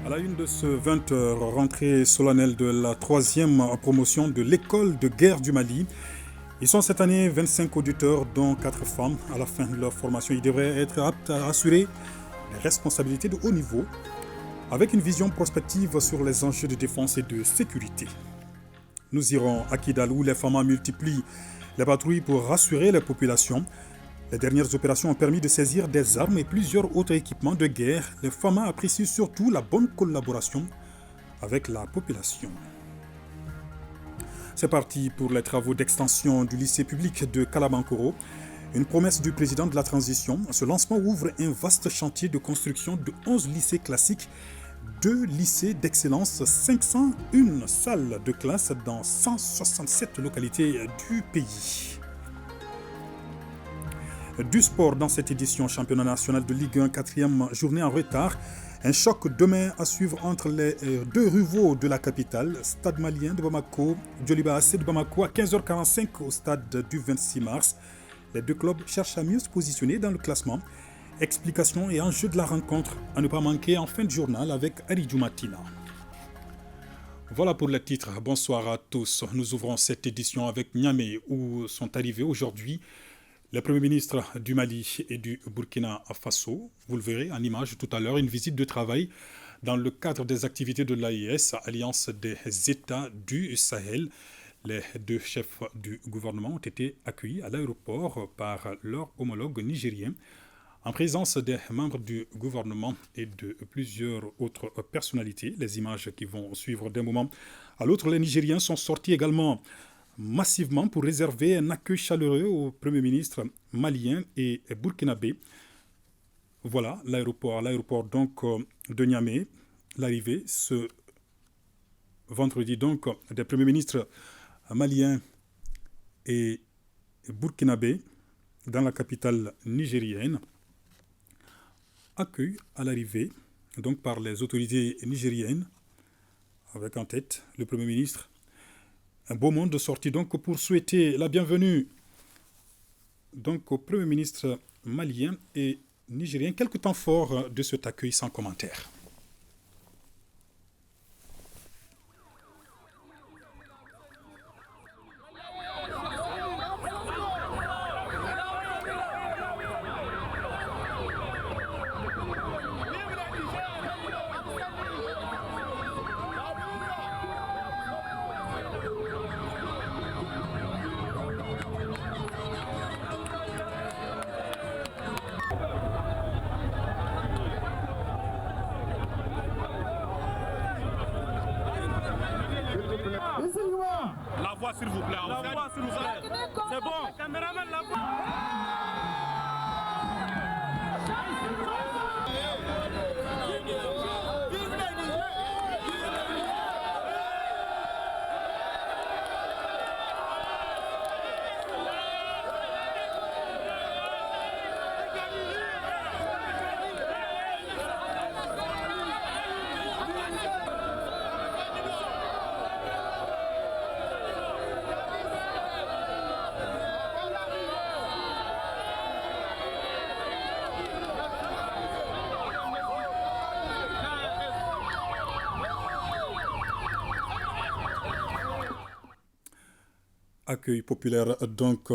À la une de ce 20h, rentrée solennelle de la troisième promotion de l'école de guerre du Mali. Ils sont cette année 25 auditeurs, dont 4 femmes. À la fin de leur formation, ils devraient être aptes à assurer les responsabilités de haut niveau, avec une vision prospective sur les enjeux de défense et de sécurité. Nous irons à Kidal où les FAMA multiplient les patrouilles pour rassurer les populations. Les dernières opérations ont permis de saisir des armes et plusieurs autres équipements de guerre. Les FAMA apprécient surtout la bonne collaboration avec la population. C'est parti pour les travaux d'extension du lycée public de Kalabankoro. Une promesse du président de la transition. Ce lancement ouvre un vaste chantier de construction de 11 lycées classiques, 2 lycées d'excellence, 501 salles de classe dans 167 localités du pays. Du sport dans cette édition championnat national de Ligue 1, 4e journée en retard. Un choc demain à suivre entre les deux rivaux de la capitale, Stade malien de Bamako, Djoliba AC de Bamako à 15h45 au stade du 26 mars. Les deux clubs cherchent à mieux se positionner dans le classement. Explications et enjeux de la rencontre à ne pas manquer en fin de journal avec Aridou Matina. Voilà pour les titres. Bonsoir à tous. Nous ouvrons cette édition avec Niamey où sont arrivés aujourd'hui les premiers ministres du Mali et du Burkina Faso. Vous le verrez en image tout à l'heure, une visite de travail dans le cadre des activités de l'AIS, Alliance des États du Sahel. Les deux chefs du gouvernement ont été accueillis à l'aéroport par leurs homologues nigériens, en présence des membres du gouvernement et de plusieurs autres personnalités. Les images qui vont suivre d'un moment à l'autre, les Nigériens sont sortis également massivement pour réserver un accueil chaleureux au Premier ministre malien et burkinabé. Voilà l'aéroport donc de Niamey. L'arrivée ce vendredi donc des premiers ministres maliens et burkinabé dans la capitale nigérienne. Accueil à l'arrivée donc par les autorités nigériennes avec en tête le Premier ministre. Un beau monde de sortie donc pour souhaiter la bienvenue donc au Premier ministre malien et nigérien. Quelques temps forts de cet accueil sans commentaire. La voix s'il vous plaît. La voix s'il vous plaît. C'est bon. Caméraman, la voix. Accueil populaire donc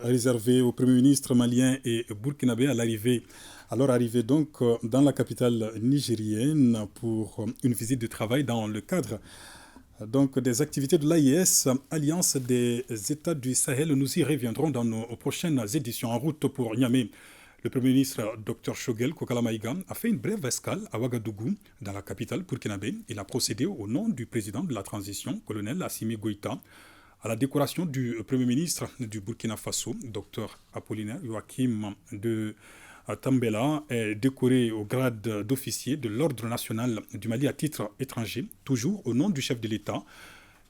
réservé au Premier ministre malien et burkinabé à l'arrivée. Alors arrivé donc dans la capitale nigérienne pour une visite de travail dans le cadre donc des activités de l'AIS, Alliance des États du Sahel. Nous y reviendrons dans nos prochaines éditions. En route pour Niamey, le Premier ministre Dr Shogel Kokala Maïga a fait une brève escale à Ouagadougou, dans la capitale burkinabé. Il a procédé au nom du président de la transition, colonel Assimi Goïta, à la décoration du Premier ministre du Burkina Faso, Dr Apollinaire Joachim de Tambela, est décoré au grade d'officier de l'Ordre national du Mali à titre étranger, toujours au nom du chef de l'État.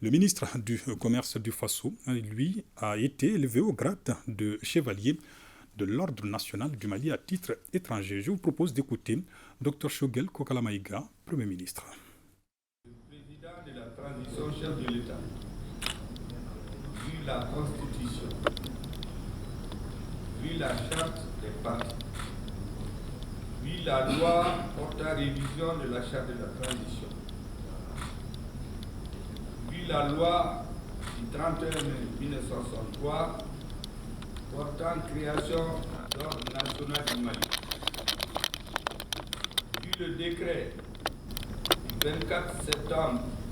Le ministre du Commerce du Faso, lui, a été élevé au grade de chevalier de l'Ordre national du Mali à titre étranger. Je vous propose d'écouter Dr Shogel Kokala Maïga, Premier ministre. Le président de la transition, chef de l'État, vu la Constitution, vu la charte des partis, vu puis la loi portant révision de la charte de la transition, puis la loi du 31 mai 1963 portant création d'ordre national du Mali, puis le décret du 24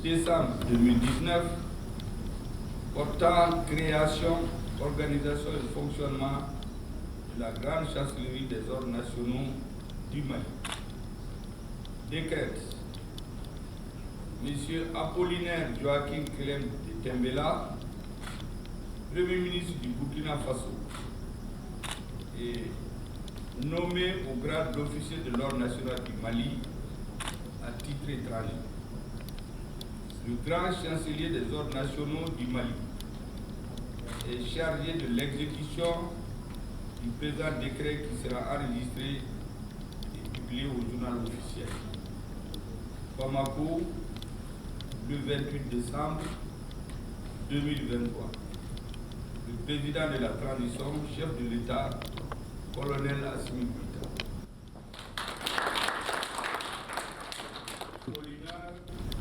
décembre 2019 portant création, organisation et fonctionnement de la grande chancellerie des ordres nationaux du Mali. Décret M. Apollinaire Joachim Clem de Tembela, Premier ministre du Burkina Faso, est nommé au grade d'officier de l'ordre national du Mali à titre étranger. Le grand chancelier des ordres nationaux du Mali est chargé de l'exécution du présent décret qui sera enregistré et publié au journal officiel. Bamako, le 28 décembre 2023. Le président de la transition, chef de l'État, colonel Assimi Goïta.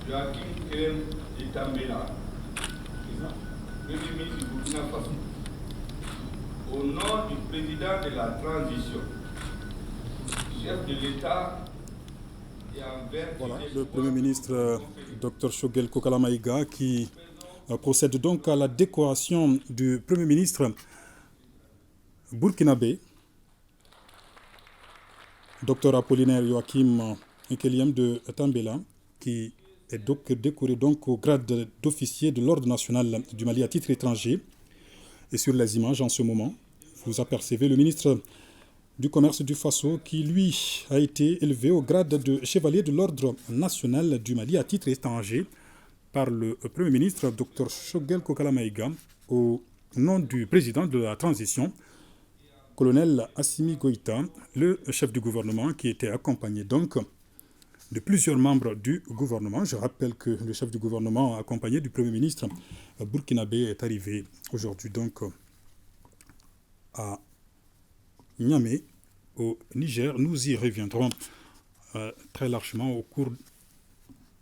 Joachim Clem de Tembela, Premier ministre du Burkina Faso, au nom du président de la transition, chef de l'État et envers... Voilà, le Premier ministre Dr Choguel Kokala Maïga qui procède donc à la décoration du Premier ministre burkinabé, Dr Apollinaire Joachim Nkeliem de Tembela, qui est donc décoré donc au grade d'officier de l'Ordre national du Mali à titre étranger. Et sur les images en ce moment, vous apercevez le ministre du Commerce du Faso qui, lui, a été élevé au grade de chevalier de l'Ordre national du Mali à titre étranger par le Premier ministre Dr Choguel Kokala Maïga au nom du président de la transition, colonel Assimi Goïta, le chef du gouvernement qui était accompagné donc de plusieurs membres du gouvernement. Je rappelle que le chef du gouvernement accompagné du Premier ministre burkinabé est arrivé aujourd'hui donc à Niamey, au Niger. Nous y reviendrons très largement au cours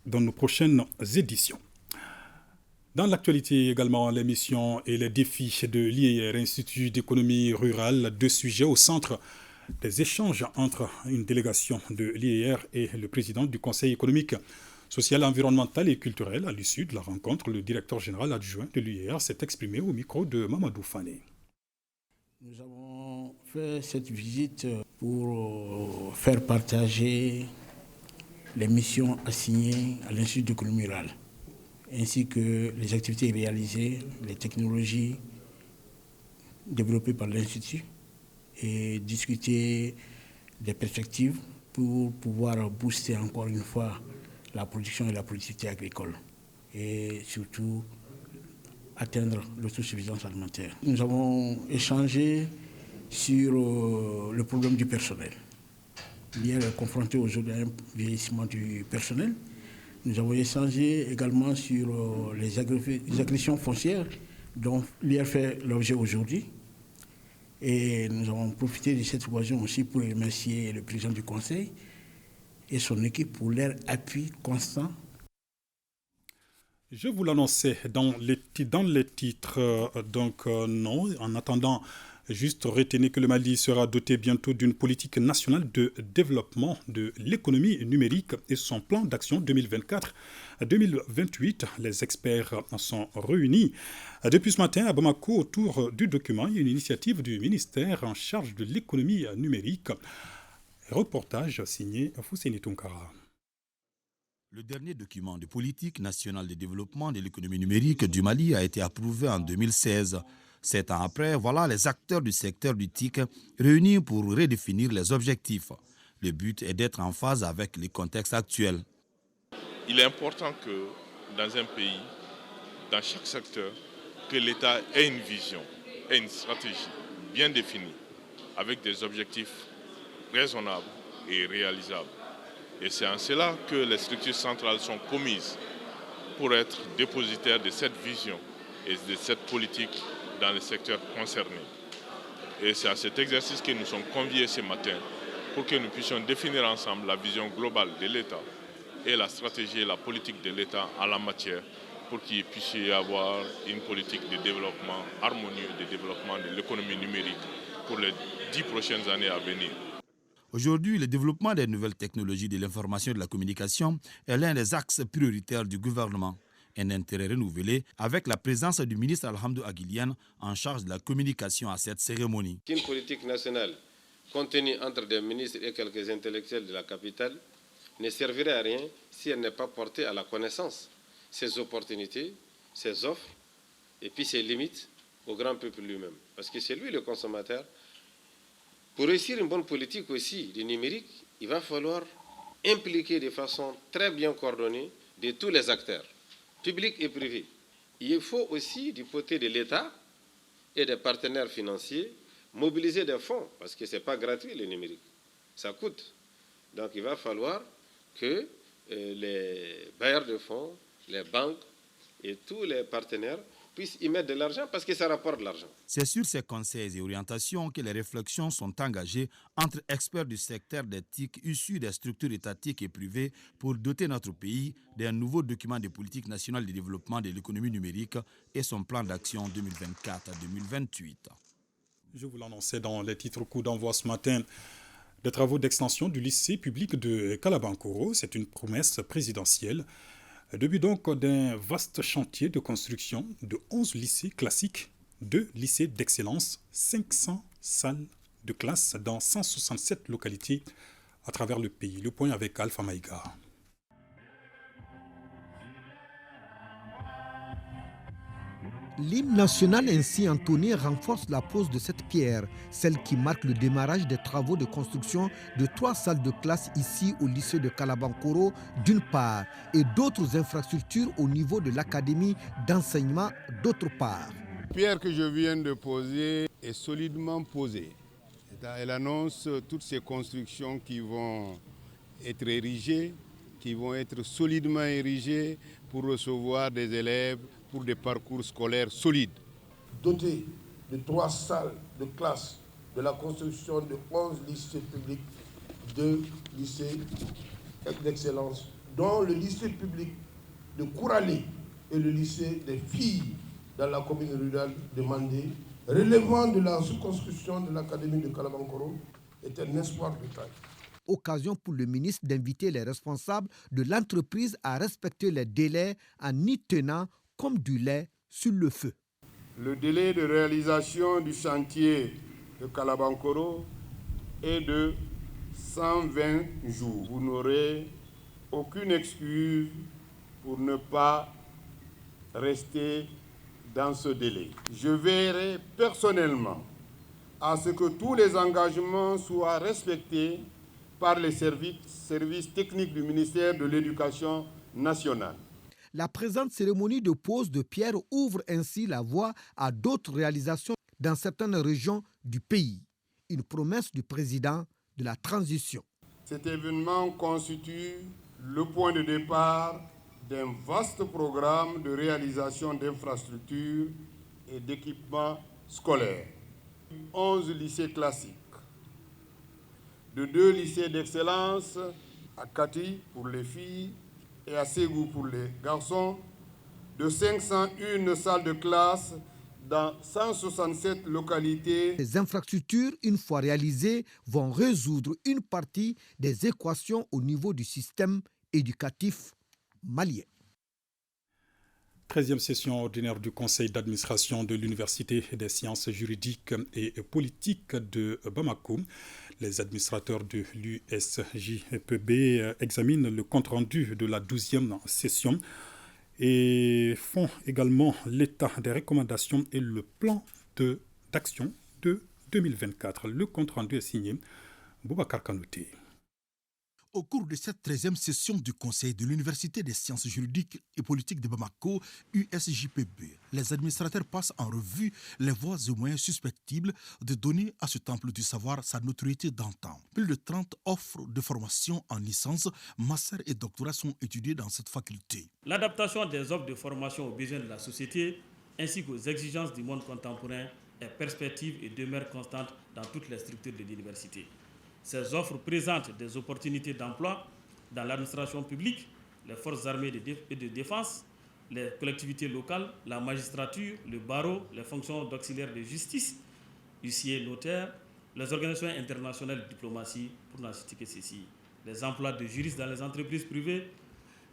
de nos prochaines éditions. Dans l'actualité également, les missions et les défis de l'IER, Institut d'économie rurale, deux sujets au centre des échanges entre une délégation de l'IER et le président du Conseil économique, social, environnemental et culturel. À l'issue de la rencontre, le directeur général adjoint de l'IER s'est exprimé au micro de Mamadou Fane. Nous avons fait cette visite pour faire partager les missions assignées à l'Institut d'économie rurale, ainsi que les activités réalisées, les technologies développées par l'Institut, et discuter des perspectives pour pouvoir booster encore une fois la production et la productivité agricole et surtout atteindre l'autosuffisance alimentaire. Nous avons échangé sur le problème du personnel. L'IER est confronté aujourd'hui à un vieillissement du personnel. Nous avons échangé également sur les agressions foncières dont l'IER fait l'objet aujourd'hui. Et nous avons profité de cette occasion aussi pour remercier le président du Conseil et son équipe pour leur appui constant. Je vous l'annonçais dans les titres, non. En attendant, juste retenez que le Mali sera doté bientôt d'une politique nationale de développement de l'économie numérique et son plan d'action 2024-2028. Les experts sont réunis depuis ce matin à Bamako autour du document, une initiative du ministère en charge de l'économie numérique. Reportage signé Fousséni Tounkara. Le dernier document de politique nationale de développement de l'économie numérique du Mali a été approuvé en 2016. 7 ans après, voilà les acteurs du secteur du TIC réunis pour redéfinir les objectifs. Le but est d'être en phase avec les contextes actuels. Il est important que dans un pays, dans chaque secteur, que l'État ait une vision, ait une stratégie bien définie, avec des objectifs raisonnables et réalisables. Et c'est en cela que les structures centrales sont commises pour être dépositaires de cette vision et de cette politique dans les secteurs concernés. Et c'est à cet exercice que nous sommes conviés ce matin pour que nous puissions définir ensemble la vision globale de l'État et la stratégie et la politique de l'État en la matière, pour qu'il puisse y avoir une politique de développement harmonieux, de développement de l'économie numérique pour les 10 prochaines années à venir. Aujourd'hui, le développement des nouvelles technologies de l'information et de la communication est l'un des axes prioritaires du gouvernement. Un intérêt renouvelé avec la présence du ministre Alhamdou Aguilian en charge de la communication à cette cérémonie. Une politique nationale contenue entre des ministres et quelques intellectuels de la capitale ne servirait à rien si elle n'est pas portée à la connaissance, ses opportunités, ses offres et puis ses limites au grand peuple lui-même. Parce que c'est lui le consommateur. Pour réussir une bonne politique aussi du numérique, il va falloir impliquer de façon très bien coordonnée de tous les acteurs, publics et privés. Il faut aussi, du côté de l'État et des partenaires financiers, mobiliser des fonds, parce que ce n'est pas gratuit le numérique, ça coûte. Donc il va falloir que les bailleurs de fonds, les banques et tous les partenaires puissent y mettre de l'argent parce que ça rapporte de l'argent. C'est sur ces conseils et orientations que les réflexions sont engagées entre experts du secteur des TIC issus des structures étatiques et privées pour doter notre pays d'un nouveau document de politique nationale de développement de l'économie numérique et son plan d'action 2024 à 2028. Je vous l'annonçais dans les titres coup d'envoi ce matin. Les travaux d'extension du lycée public de Kalabankoro, c'est une promesse présidentielle. Début donc d'un vaste chantier de construction de 11 lycées classiques, 2 lycées d'excellence, 500 salles de classe dans 167 localités à travers le pays. Le point avec Alpha Maïga. L'hymne national ainsi entonné renforce la pose de cette pierre, celle qui marque le démarrage des travaux de construction de 3 salles de classe ici au lycée de Kalabankoro d'une part et d'autres infrastructures au niveau de l'académie d'enseignement d'autre part. La pierre que je viens de poser est solidement posée. Elle annonce toutes ces constructions qui vont être érigées, qui vont être solidement érigées pour recevoir des élèves pour des parcours scolaires solides. Doté de 3 salles de classe, de la construction de 11 lycées publics, 2 lycées d'excellence, dont le lycée public de Kourali et le lycée des filles dans la commune rurale de Mandé, relevant de la sous-construction de l'académie de Kalabankoro, est un espoir de taille. Occasion pour le ministre d'inviter les responsables de l'entreprise à respecter les délais en y tenant comme du lait sur le feu. Le délai de réalisation du chantier de Kalabankoro est de 120 jours. Vous n'aurez aucune excuse pour ne pas rester dans ce délai. Je veillerai personnellement à ce que tous les engagements soient respectés par les services techniques du ministère de l'Éducation nationale. La présente cérémonie de pose de pierre ouvre ainsi la voie à d'autres réalisations dans certaines régions du pays. Une promesse du président de la transition. Cet événement constitue le point de départ d'un vaste programme de réalisation d'infrastructures et d'équipements scolaires. 11 lycées classiques, de 2 lycées d'excellence à Kati pour les filles et à Ségou pour les garçons, de 501 salles de classe dans 167 localités. Les infrastructures, une fois réalisées, vont résoudre une partie des équations au niveau du système éducatif malien. 13e session ordinaire du Conseil d'administration de l'Université des sciences juridiques et politiques de Bamako. Les administrateurs de l'USJPB examinent le compte-rendu de la 12e session et font également l'état des recommandations et le plan d'action de 2024. Le compte-rendu est signé Boubacar Kanouté. Au cours de cette 13e session du Conseil de l'Université des sciences juridiques et politiques de Bamako, USJPB, les administrateurs passent en revue les voies et moyens susceptibles de donner à ce temple du savoir sa notoriété d'antan. Plus de 30 offres de formation en licence, master et doctorat sont étudiées dans cette faculté. L'adaptation des offres de formation aux besoins de la société ainsi qu'aux exigences du monde contemporain est perspective et demeure constante dans toutes les structures de l'université. Ces offres présentent des opportunités d'emploi dans l'administration publique, les forces armées et de défense, les collectivités locales, la magistrature, le barreau, les fonctions d'auxiliaire de justice, huissiers, notaires, les organisations internationales de diplomatie, pour n'en citer que ceci, les emplois de juristes dans les entreprises privées.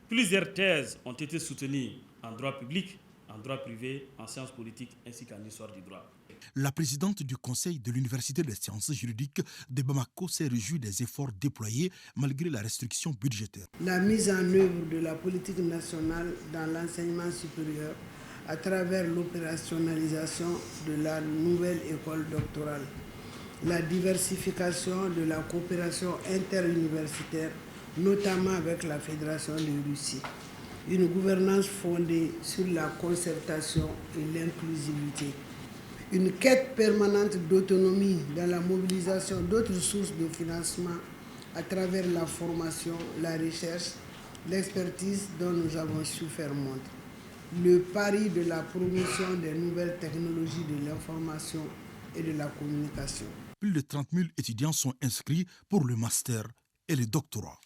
Plusieurs thèses ont été soutenues en droit public, en droit privé, en sciences politiques ainsi qu'en histoire du droit. La présidente du conseil de l'Université des sciences juridiques de Bamako s'est réjouie des efforts déployés malgré la restriction budgétaire. La mise en œuvre de la politique nationale dans l'enseignement supérieur à travers l'opérationnalisation de la nouvelle école doctorale, la diversification de la coopération interuniversitaire, notamment avec la Fédération de Russie, une gouvernance fondée sur la concertation et l'inclusivité, une quête permanente d'autonomie dans la mobilisation d'autres sources de financement à travers la formation, la recherche, l'expertise dont nous avons su faire montre, le pari de la promotion des nouvelles technologies de l'information et de la communication. Plus de 30 000 étudiants sont inscrits pour le master et le doctorat.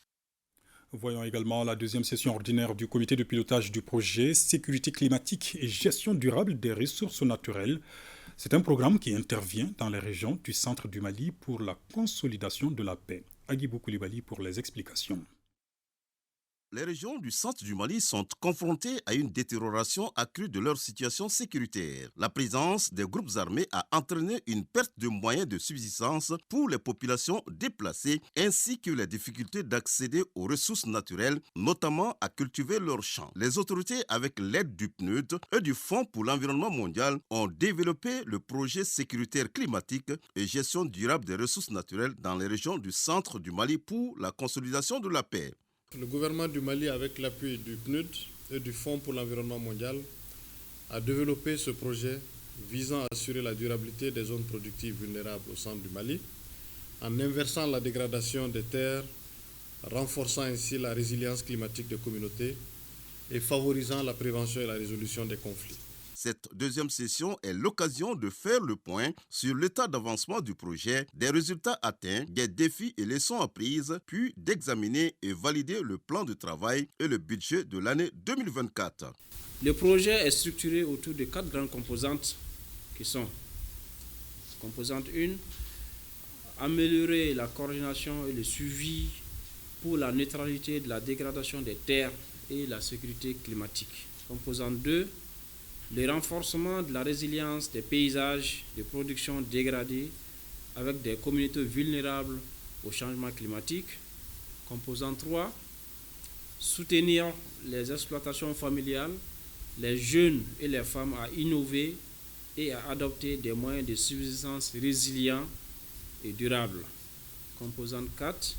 Voyons également la deuxième session ordinaire du comité de pilotage du projet Sécurité climatique et gestion durable des ressources naturelles. C'est un programme qui intervient dans les régions du centre du Mali pour la consolidation de la paix. Agibou Koulibaly pour les explications. Les régions du centre du Mali sont confrontées à une détérioration accrue de leur situation sécuritaire. La présence des groupes armés a entraîné une perte de moyens de subsistance pour les populations déplacées ainsi que les difficultés d'accéder aux ressources naturelles, notamment à cultiver leurs champs. Les autorités, avec l'aide du PNUD et du Fonds pour l'environnement mondial, ont développé le projet sécuritaire climatique et gestion durable des ressources naturelles dans les régions du centre du Mali pour la consolidation de la paix. Le gouvernement du Mali, avec l'appui du PNUD et du Fonds pour l'environnement mondial, a développé ce projet visant à assurer la durabilité des zones productives vulnérables au centre du Mali, en inversant la dégradation des terres, renforçant ainsi la résilience climatique des communautés et favorisant la prévention et la résolution des conflits. Cette deuxième session est l'occasion de faire le point sur l'état d'avancement du projet, des résultats atteints, des défis et leçons apprises, puis d'examiner et valider le plan de travail et le budget de l'année 2024. Le projet est structuré autour de 4 grandes composantes qui sont composante 1, améliorer la coordination et le suivi pour la neutralité de la dégradation des terres et la sécurité climatique. Composante 2, le renforcement de la résilience des paysages de production dégradés avec des communautés vulnérables au changement climatique. Composant 3, soutenir les exploitations familiales, les jeunes et les femmes à innover et à adopter des moyens de subsistance résilients et durables. Composante 4,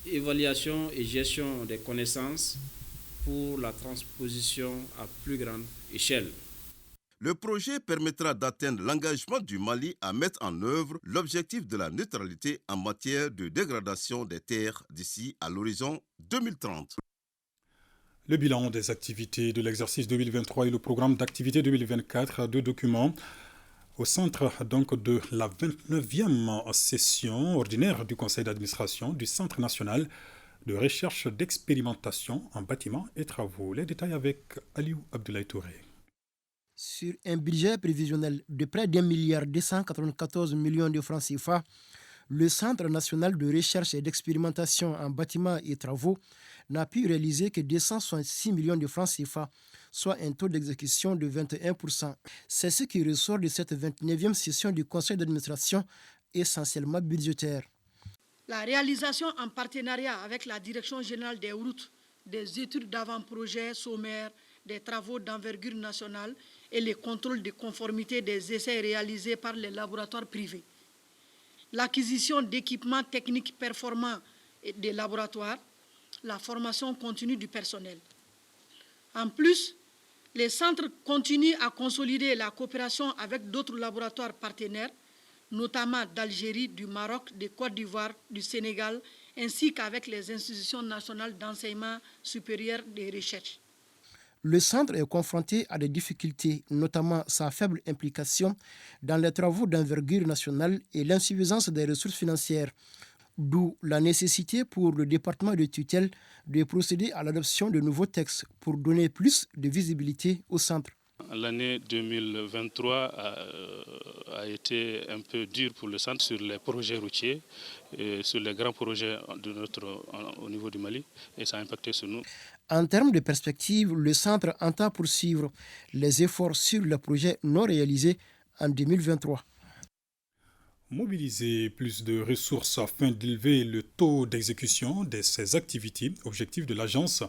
évaluation et gestion des connaissances pour la transposition à plus grande échelle. Le projet permettra d'atteindre l'engagement du Mali à mettre en œuvre l'objectif de la neutralité en matière de dégradation des terres d'ici à l'horizon 2030. Le bilan des activités de l'exercice 2023 et le programme d'activité 2024, deux documents au centre donc de la 29e session ordinaire du conseil d'administration du Centre national de recherche d'expérimentation en bâtiments et travaux. Les détails avec Aliou Abdoulaye Touré. Sur un budget prévisionnel de près d'1,294 milliard de francs CFA, le Centre national de recherche et d'expérimentation en bâtiments et travaux n'a pu réaliser que 266 millions de francs CFA, soit un taux d'exécution de 21%. C'est ce qui ressort de cette 29e session du conseil d'administration, essentiellement budgétaire. La réalisation en partenariat avec la Direction générale des routes, des études d'avant-projet sommaires, des travaux d'envergure nationale et les contrôles de conformité des essais réalisés par les laboratoires privés. L'acquisition d'équipements techniques performants et des laboratoires, la formation continue du personnel. En plus, les centres continuent à consolider la coopération avec d'autres laboratoires partenaires, notamment d'Algérie, du Maroc, de Côte d'Ivoire, du Sénégal, ainsi qu'avec les institutions nationales d'enseignement supérieur et de recherche. Le centre est confronté à des difficultés, notamment sa faible implication dans les travaux d'envergure nationale et l'insuffisance des ressources financières. D'où la nécessité pour le département de tutelle de procéder à l'adoption de nouveaux textes pour donner plus de visibilité au centre. L'année 2023 a été un peu dure pour le centre sur les projets routiers, et sur les grands projets au niveau du Mali, et ça a impacté sur nous. En termes de perspective, le centre entend poursuivre les efforts sur les projets non réalisés en 2023. Mobiliser plus de ressources afin d'élever le taux d'exécution de ces activités, objectif de l'agence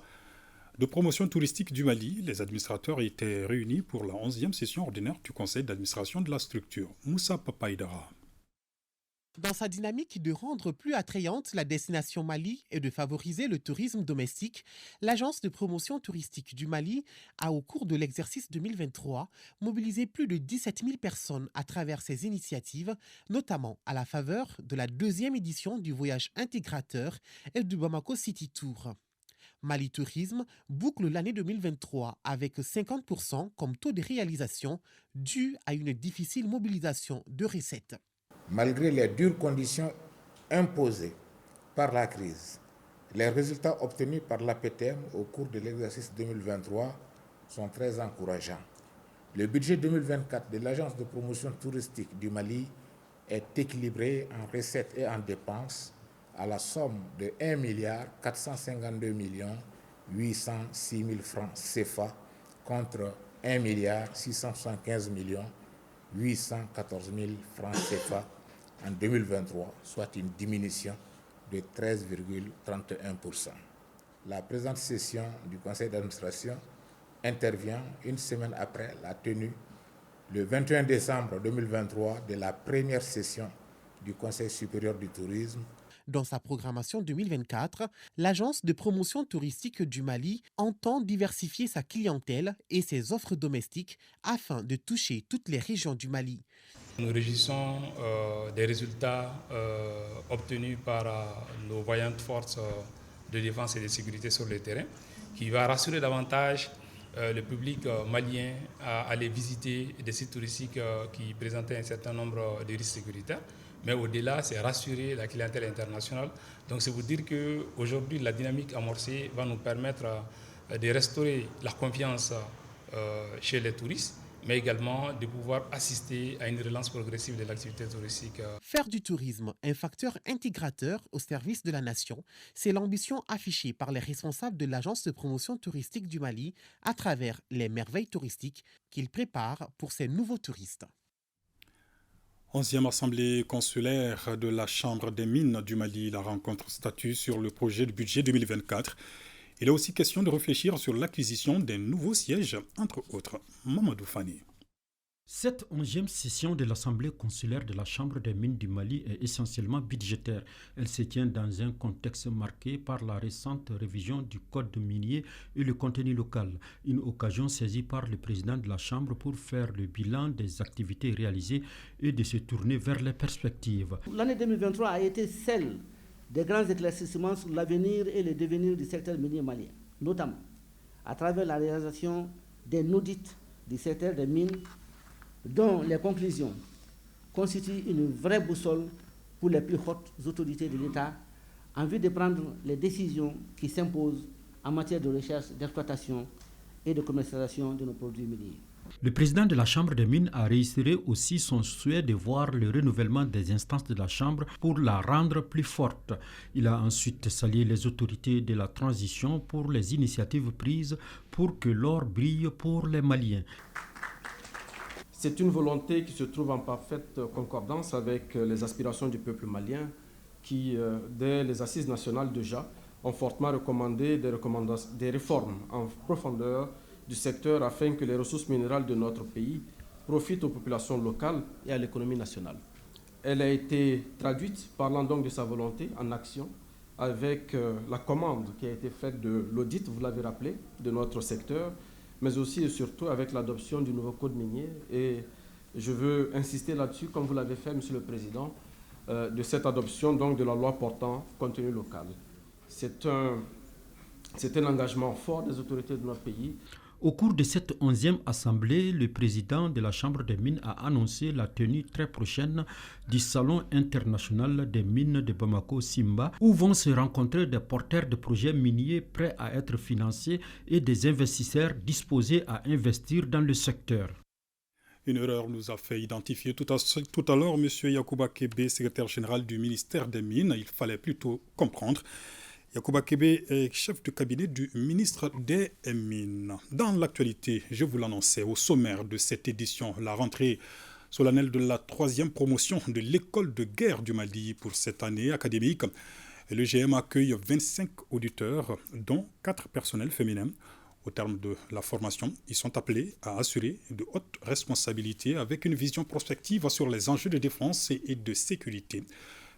de promotion touristique du Mali. Les administrateurs étaient réunis pour la 11e session ordinaire du conseil d'administration de la structure. Moussa Papaïdara. Dans sa dynamique de rendre plus attrayante la destination Mali et de favoriser le tourisme domestique, l'agence de promotion touristique du Mali a, au cours de l'exercice 2023, mobilisé plus de 17 000 personnes à travers ses initiatives, notamment à la faveur de la 2e édition du voyage intégrateur et du Bamako City Tour. Mali Tourisme boucle l'année 2023 avec 50% comme taux de réalisation dû à une difficile mobilisation de recettes. Malgré les dures conditions imposées par la crise, les résultats obtenus par l'APTM au cours de l'exercice 2023 sont très encourageants. Le budget 2024 de l'Agence de promotion touristique du Mali est équilibré en recettes et en dépenses à la somme de 1 452 806 000 francs CFA contre 1 675 814 000 francs CFA en 2023, soit une diminution de 13,31%. La présente session du conseil d'administration intervient une semaine après la tenue, le 21 décembre 2023, de la première session du Conseil supérieur du tourisme. Dans sa programmation 2024, l'agence de promotion touristique du Mali entend diversifier sa clientèle et ses offres domestiques afin de toucher toutes les régions du Mali. Nous réjouissons des résultats obtenus par nos vaillantes forces de défense et de sécurité sur le terrain, qui va rassurer davantage le public malien à aller visiter des sites touristiques qui présentaient un certain nombre de risques sécuritaires. Mais au-delà, c'est rassurer la clientèle internationale. Donc c'est vous dire qu'aujourd'hui, la dynamique amorcée va nous permettre de restaurer la confiance chez les touristes, mais également de pouvoir assister à une relance progressive de l'activité touristique. Faire du tourisme un facteur intégrateur au service de la nation, c'est l'ambition affichée par les responsables de l'Agence de promotion touristique du Mali à travers les merveilles touristiques qu'ils préparent pour ces nouveaux touristes. 11e assemblée consulaire de la Chambre des mines du Mali. La rencontre statue sur le projet de budget 2024. Il est aussi question de réfléchir sur l'acquisition d'un nouveau siège, entre autres. Mamadou Fani. Cette 11e session de l'Assemblée consulaire de la Chambre des mines du Mali est essentiellement budgétaire. Elle se tient dans un contexte marqué par la récente révision du code minier et le contenu local, une occasion saisie par le président de la Chambre pour faire le bilan des activités réalisées et de se tourner vers les perspectives. L'année 2023 a été celle des grands éclaircissements sur l'avenir et le devenir du secteur minier malien, notamment à travers la réalisation d'un audit du secteur des mines dont les conclusions constituent une vraie boussole pour les plus hautes autorités de l'État en vue de prendre les décisions qui s'imposent en matière de recherche, d'exploitation et de commercialisation de nos produits miniers. Le président de la Chambre des mines a réitéré aussi son souhait de voir le renouvellement des instances de la Chambre pour la rendre plus forte. Il a ensuite salué les autorités de la transition pour les initiatives prises pour que l'or brille pour les Maliens. C'est une volonté qui se trouve en parfaite concordance avec les aspirations du peuple malien qui, dès les assises nationales déjà, ont fortement recommandé des réformes en profondeur du secteur afin que les ressources minérales de notre pays profitent aux populations locales et à l'économie nationale. Elle a été traduite, parlant donc de sa volonté, en action, avec la commande qui a été faite de l'audit, vous l'avez rappelé, de notre secteur, mais aussi et surtout avec l'adoption du nouveau code minier. Et je veux insister là-dessus, comme vous l'avez fait, Monsieur le Président, de cette adoption donc de la loi portant contenu local. C'est un engagement fort des autorités de notre pays. Au cours de cette 11e assemblée, le président de la Chambre des mines a annoncé la tenue très prochaine du Salon international des mines de Bamako-Simba, où vont se rencontrer des porteurs de projets miniers prêts à être financés et des investisseurs disposés à investir dans le secteur. Une erreur nous a fait identifier tout à l'heure M. Yacouba Kébé, secrétaire général du ministère des Mines. Il fallait plutôt comprendre. Yacouba Kébé est chef de cabinet du ministre des Mines. Dans l'actualité, je vous l'annonçais au sommaire de cette édition, la rentrée solennelle de la 3e promotion de l'école de guerre du Mali pour cette année académique. Le GM accueille 25 auditeurs, dont 4 personnels féminins. Au terme de la formation, ils sont appelés à assurer de hautes responsabilités avec une vision prospective sur les enjeux de défense et de sécurité.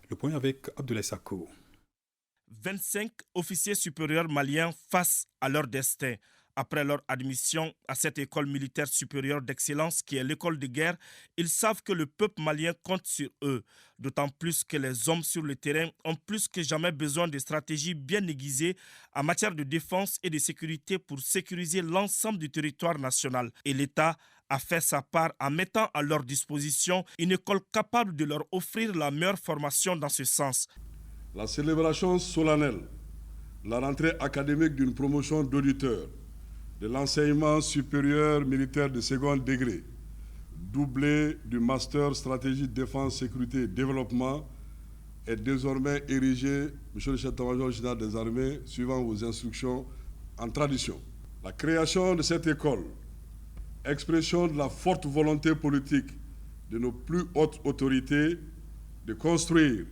Le point avec Abdoulaye Sako. 25 officiers supérieurs maliens face à leur destin. Après leur admission à cette école militaire supérieure d'excellence qui est l'école de guerre, ils savent que le peuple malien compte sur eux. D'autant plus que les hommes sur le terrain ont plus que jamais besoin de stratégies bien aiguisées en matière de défense et de sécurité pour sécuriser l'ensemble du territoire national. Et l'État a fait sa part en mettant à leur disposition une école capable de leur offrir la meilleure formation dans ce sens. La célébration solennelle, la rentrée académique d'une promotion d'auditeurs de l'enseignement supérieur militaire de second degré, doublé du master stratégie défense, sécurité et développement, est désormais érigé, monsieur le chef d'état-major général des armées, suivant vos instructions, en tradition. La création de cette école, expression de la forte volonté politique de nos plus hautes autorités de construire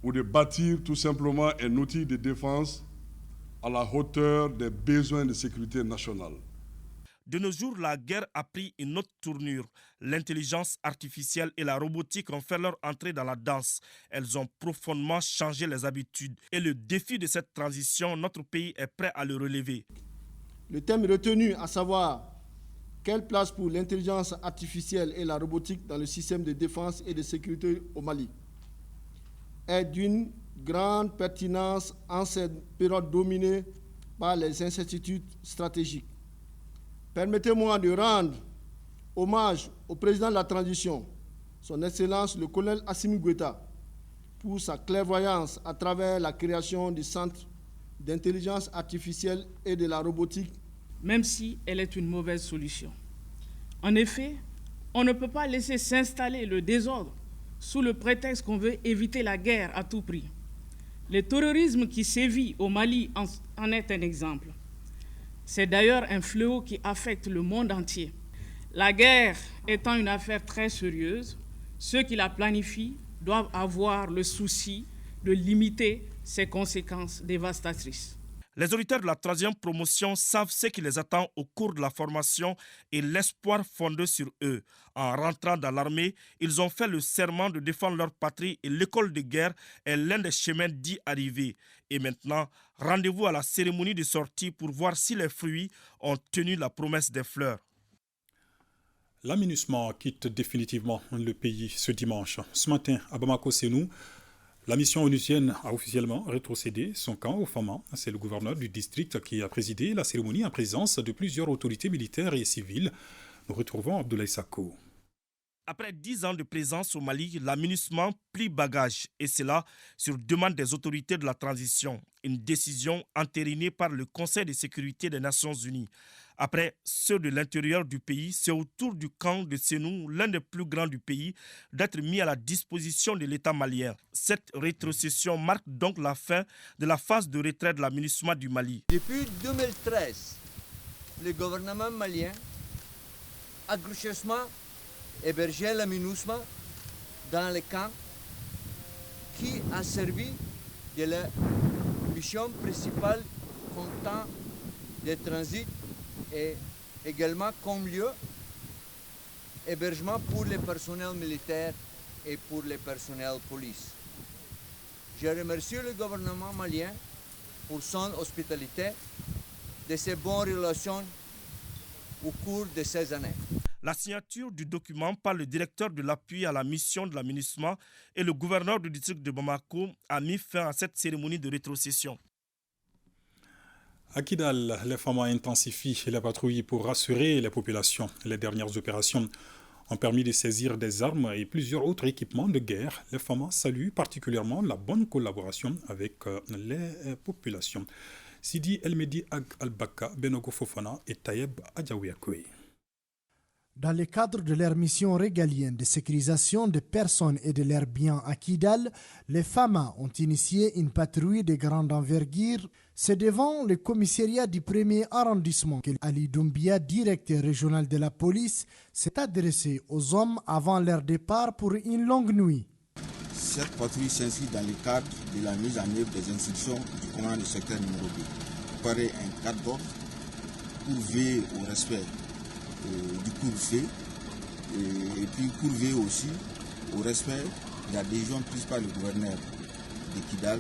ou de bâtir tout simplement un outil de défense à la hauteur des besoins de sécurité nationale. De nos jours, la guerre a pris une autre tournure. L'intelligence artificielle et la robotique ont fait leur entrée dans la danse. Elles ont profondément changé les habitudes. Et le défi de cette transition, notre pays est prêt à le relever. Le thème retenu, à savoir quelle place pour l'intelligence artificielle et la robotique dans le système de défense et de sécurité au Mali, est d'une grande pertinence en cette période dominée par les incertitudes stratégiques. Permettez-moi de rendre hommage au président de la transition, son Excellence le colonel Assimi Goïta, pour sa clairvoyance à travers la création du Centre d'intelligence artificielle et de la robotique. Même si elle est une mauvaise solution. En effet, on ne peut pas laisser s'installer le désordre sous le prétexte qu'on veut éviter la guerre à tout prix. Le terrorisme qui sévit au Mali en est un exemple. C'est d'ailleurs un fléau qui affecte le monde entier. La guerre étant une affaire très sérieuse, ceux qui la planifient doivent avoir le souci de limiter ses conséquences dévastatrices. Les auditeurs de la 3e promotion savent ce qui les attend au cours de la formation et l'espoir fondé sur eux. En rentrant dans l'armée, ils ont fait le serment de défendre leur patrie et l'école de guerre est l'un des chemins d'y arriver. Et maintenant, rendez-vous à la cérémonie de sortie pour voir si les fruits ont tenu la promesse des fleurs. La MINUSMA quitte définitivement le pays ce dimanche. Ce matin, à Bamako, c'est nous. La mission onusienne a officiellement rétrocédé son camp au Fama. C'est le gouverneur du district qui a présidé la cérémonie en présence de plusieurs autorités militaires et civiles. Nous retrouvons Abdoulaye Sako. Après 10 ans de présence au Mali, la MINUSMA plie bagage, et cela sur demande des autorités de la transition. Une décision entérinée par le Conseil de sécurité des Nations Unies. Après ceux de l'intérieur du pays, c'est au tour du camp de Sénou, l'un des plus grands du pays, d'être mis à la disposition de l'État malien. Cette rétrocession marque donc la fin de la phase de retrait de la MINUSMA du Mali. Depuis 2013, le gouvernement malien a gracieusement hébergé la MINUSMA dans le camp qui a servi de la mission principale comptant de transit et également comme lieu hébergement pour les personnels militaires et pour les personnels police. Je remercie le gouvernement malien pour son hospitalité, de ses bonnes relations au cours de ces années. La signature du document par le directeur de l'appui à la mission de la MINUSMA et le gouverneur du district de Bamako a mis fin à cette cérémonie de rétrocession. À Kidal, les femmes intensifient la patrouille pour rassurer les populations. Les dernières opérations ont permis de saisir des armes et plusieurs autres équipements de guerre. Les femmes saluent particulièrement la bonne collaboration avec les populations. Sidi Elmedi Ag Al-Baka, Benogo Fofana et Tayeb Adjaouiakoui. Dans le cadre de leur mission régalienne de sécurisation des personnes et de leurs biens à Kidal, les FAMA ont initié une patrouille de grande envergure. C'est devant le commissariat du 1er arrondissement que Ali Doumbia, directeur régional de la police, s'est adressé aux hommes avant leur départ pour une longue nuit. Cette patrouille s'inscrit dans le cadre de la mise en œuvre des instructions du commandant du secteur numéro 2. Préparer un cadre d'ordre pour veiller au respect du couvre-feu et puis pour veiller aussi au respect de la décision prise par le gouverneur de Kidal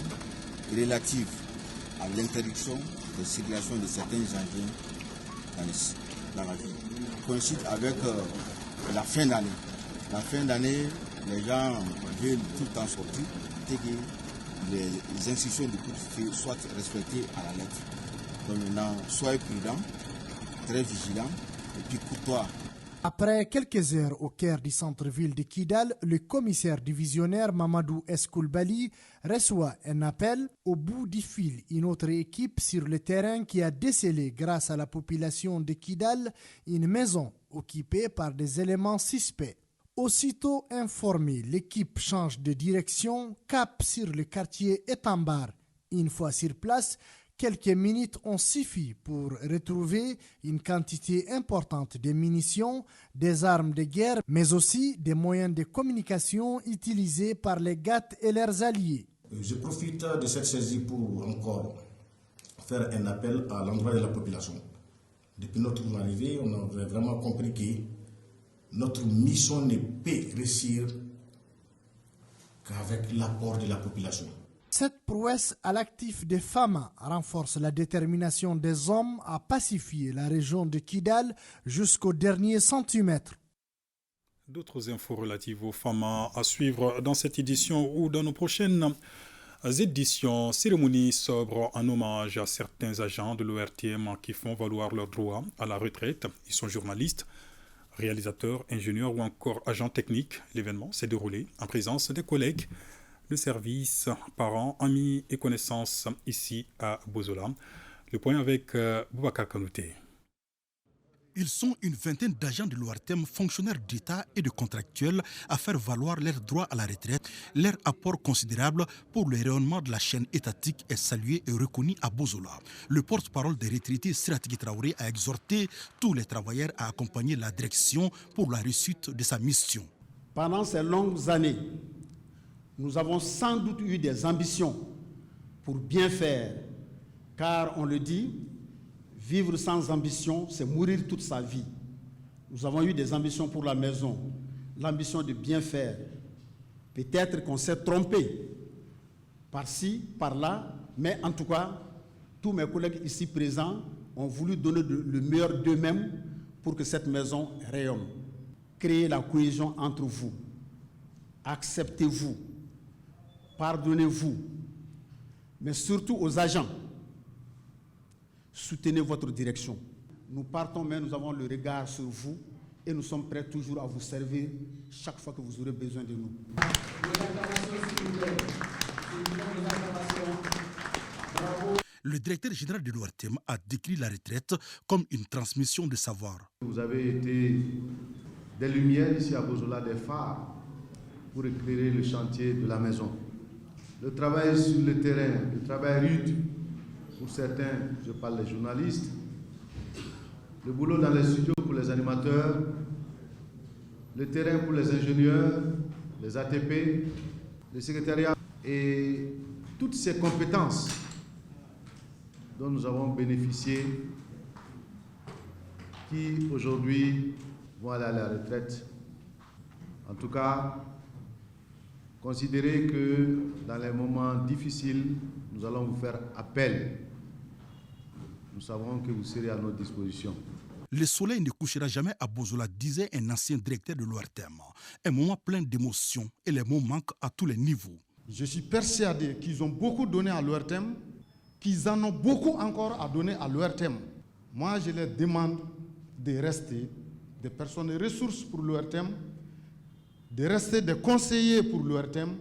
relative à l'interdiction de circulation de certains engins dans la ville. Coïncide avec la fin d'année. La fin d'année, les gens veulent tout le temps sortir et que les instructions du couvre-feu soient respectées à la lettre. Donc maintenant, soyez prudents, très vigilants et puis courtois. Après quelques heures au cœur du centre-ville de Kidal, le commissaire divisionnaire Mamadou Eskoulibaly reçoit un appel. Au bout du fil, une autre équipe sur le terrain qui a décelé, grâce à la population de Kidal, une maison occupée par des éléments suspects. Aussitôt informée, l'équipe change de direction, cap sur le quartier Etambar. Une fois sur place, quelques minutes ont suffi pour retrouver une quantité importante de munitions, des armes de guerre, mais aussi des moyens de communication utilisés par les GAT et leurs alliés. Je profite de cette saisie pour encore faire un appel à l'endroit de la population. Depuis notre arrivée, on a vraiment compris que notre mission ne peut réussir qu'avec l'apport de la population. Cette prouesse à l'actif des femmes renforce la détermination des hommes à pacifier la région de Kidal jusqu'au dernier centimètre. D'autres infos relatives aux femmes à suivre dans cette édition ou dans nos prochaines éditions. Cérémonie sobre en hommage à certains agents de l'ORTM qui font valoir leurs droits à la retraite. Ils sont journalistes, réalisateurs, ingénieurs ou encore agents techniques. L'événement s'est déroulé en présence des collègues de service, parents, amis et connaissances ici à Bozola. Le point avec Boubacar Kanouté. Ils sont une vingtaine d'agents de l'ORTM, fonctionnaires d'État et de contractuels, à faire valoir leurs droits à la retraite. Leur apport considérable pour le rayonnement de la chaîne étatique est salué et reconnu à Bozola. Le porte-parole des retraités, Siratigui Traoré, a exhorté tous les travailleurs à accompagner la direction pour la réussite de sa mission. Pendant ces longues années, nous avons sans doute eu des ambitions pour bien faire, car on le dit, vivre sans ambition, c'est mourir toute sa vie. Nous avons eu des ambitions pour la maison, l'ambition de bien faire. Peut-être qu'on s'est trompé par-ci, par-là, mais en tout cas, tous mes collègues ici présents ont voulu donner le meilleur d'eux-mêmes pour que cette maison rayonne. Créer la cohésion entre vous. Acceptez-vous. Pardonnez-vous. Mais surtout aux agents. Soutenez votre direction. Nous partons, mais nous avons le regard sur vous et nous sommes prêts toujours à vous servir chaque fois que vous aurez besoin de nous. Le directeur général de l'ORTM a décrit la retraite comme une transmission de savoir. Vous avez été des lumières ici à Bozola, des phares pour éclairer le chantier de la maison. Le travail sur le terrain, le travail rude, pour certains, je parle des journalistes, le boulot dans les studios pour les animateurs, le terrain pour les ingénieurs, les ATP, le secrétariat et toutes ces compétences dont nous avons bénéficié qui aujourd'hui vont aller à la retraite. En tout cas, considérez que dans les moments difficiles, nous allons vous faire appel. Nous savons que vous serez à notre disposition. Le soleil ne couchera jamais à Bozola, disait un ancien directeur de l'ORTM. Un moment plein d'émotions et les mots manquent à tous les niveaux. Je suis persuadé qu'ils ont beaucoup donné à l'ORTM qu'ils en ont beaucoup encore à donner à l'ORTM. Moi, je leur demande de rester des personnes ressources pour l'ORTM, de rester des conseillers pour l'ORTM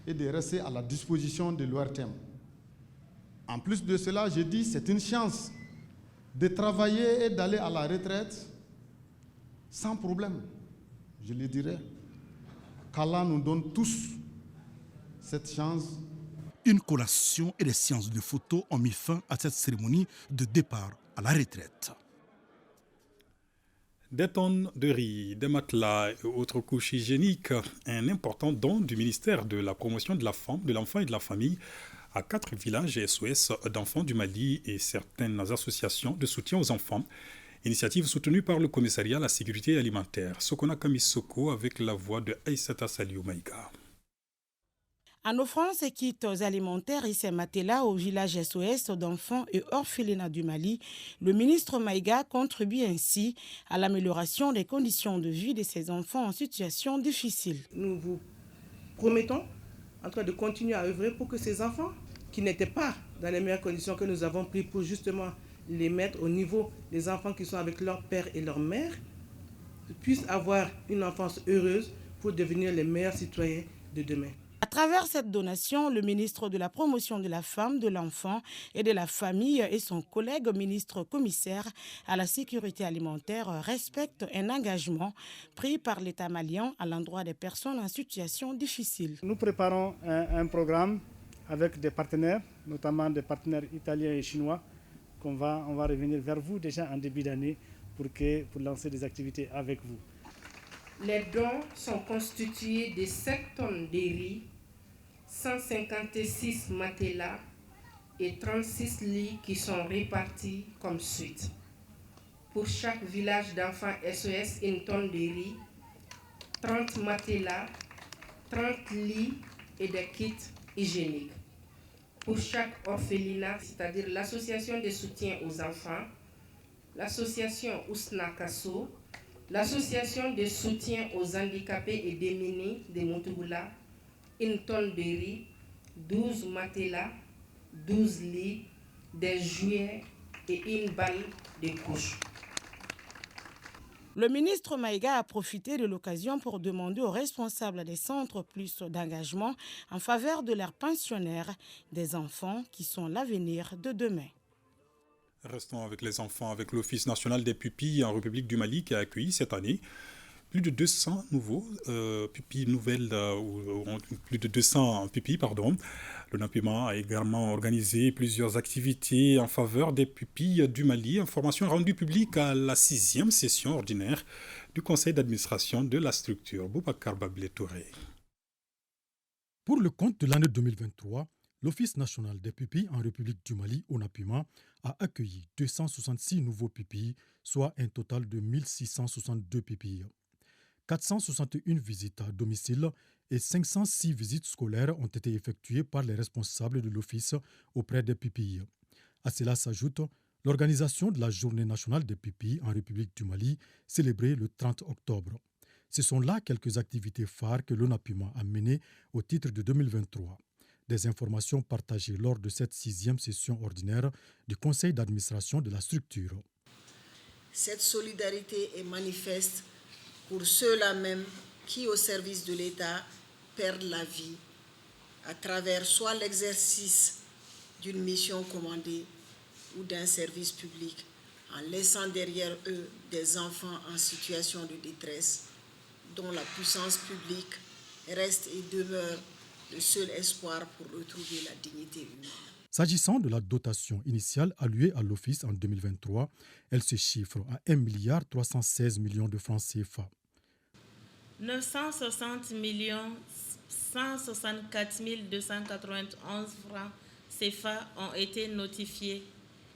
et de rester à la disposition de l'ORTM. En plus de cela, je dis c'est une chance de travailler et d'aller à la retraite sans problème. Je le dirais. Qu'Allah nous donne tous cette chance. Une collation et des séances de photos ont mis fin à cette cérémonie de départ à la retraite. Des tonnes de riz, des matelas et autres couches hygiéniques, un important don du ministère de la promotion de la femme, de l'enfant et de la famille à 4 villages SOS d'enfants du Mali et certaines associations de soutien aux enfants. Initiative soutenue par le commissariat à la sécurité alimentaire. Sokona Kamisoko avec la voix de Aïssata Saliou Maïga. En offrant ces kits alimentaires et ces matelas au village SOS d'enfants et orphelinats du Mali, le ministre Maïga contribue ainsi à l'amélioration des conditions de vie de ces enfants en situation difficile. Nous vous promettons de continuer à œuvrer pour que ces enfants qui n'étaient pas dans les meilleures conditions que nous avons prises pour justement les mettre au niveau des enfants qui sont avec leur père et leur mère, puissent avoir une enfance heureuse pour devenir les meilleurs citoyens de demain. À travers cette donation, le ministre de la promotion de la femme, de l'enfant et de la famille et son collègue ministre commissaire à la sécurité alimentaire respectent un engagement pris par l'État malien à l'endroit des personnes en situation difficile. Nous préparons un programme avec des partenaires, notamment des partenaires italiens et chinois, on va revenir vers vous déjà en début d'année pour lancer des activités avec vous. Les dons sont constitués de 7 tonnes de riz, 156 matelas et 36 lits qui sont répartis comme suit. Pour chaque village d'enfants SOS, 1 tonne de riz, 30 matelas, 30 lits et des kits hygiéniques. Pour chaque orphelinat, c'est-à-dire l'association de soutien aux enfants, l'association Ousnakasso, l'association de soutien aux handicapés et démunis de Moutouboula, 1 tonne de riz, 12 matelas, 12 lits, des jouets et 1 balle de couche. Le ministre Maïga a profité de l'occasion pour demander aux responsables des centres plus d'engagement en faveur de leurs pensionnaires, des enfants qui sont l'avenir de demain. Restons avec les enfants, avec l'Office national des pupilles en République du Mali qui a accueilli cette année plus de 200 nouveaux pupilles nouvelles, plus de 200 pupilles, pardon. Le NAPIMA a également organisé plusieurs activités en faveur des pupilles du Mali. Information rendue publique à la 6e session ordinaire du conseil d'administration de la structure. Boubacar Bablé-Touré. Pour le compte de l'année 2023, l'Office national des pupilles en République du Mali, ONAPIMA, a accueilli 266 nouveaux pupilles, soit un total de 1662 pupilles. 461 visites à domicile et 506 visites scolaires ont été effectuées par les responsables de l'Office auprès des pupilles. À cela s'ajoute l'organisation de la Journée nationale des pupilles en République du Mali, célébrée le 30 octobre. Ce sont là quelques activités phares que l'ONAPIMA a menées au titre de 2023. Des informations partagées lors de cette 6e session ordinaire du conseil d'administration de la structure. Cette solidarité est manifeste pour ceux-là même qui, au service de l'État, perdent la vie à travers soit l'exercice d'une mission commandée ou d'un service public, en laissant derrière eux des enfants en situation de détresse, dont la puissance publique reste et demeure le seul espoir pour retrouver la dignité humaine. S'agissant de la dotation initiale allouée à l'Office en 2023, elle se chiffre à 1,316 milliard de francs CFA. 960 164 291 francs CFA ont été notifiés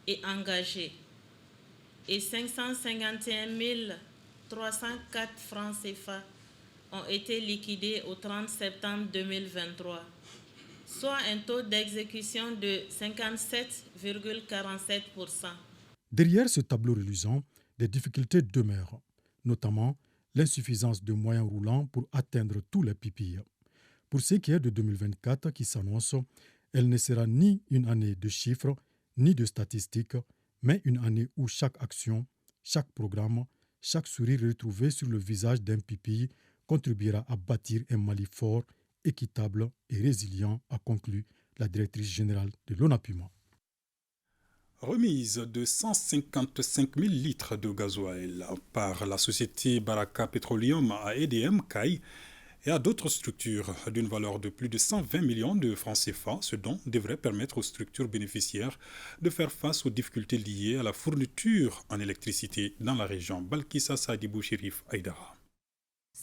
et engagés et 551 304 francs CFA ont été liquidés au 30 septembre 2023, soit un taux d'exécution de 57,47%. Derrière ce tableau reluisant, des difficultés demeurent, notamment l'insuffisance de moyens roulants pour atteindre tous les pupilles. Pour ce qui est de 2024 qui s'annonce, Elle ne sera ni une année de chiffres, ni de statistiques, mais une année où chaque action, chaque programme, chaque sourire retrouvé sur le visage d'un pupille contribuera à bâtir un Mali fort, équitable et résilient, a conclu la directrice générale de l'ONAPUMA. Remise de 155 000 litres de gasoil par la société Baraka Petroleum à EDM Caille et à d'autres structures d'une valeur de plus de 120 millions de francs CFA, ce dont devrait permettre aux structures bénéficiaires de faire face aux difficultés liées à la fourniture en électricité dans la région. Balkissa Sadibou Chérif Aïdara.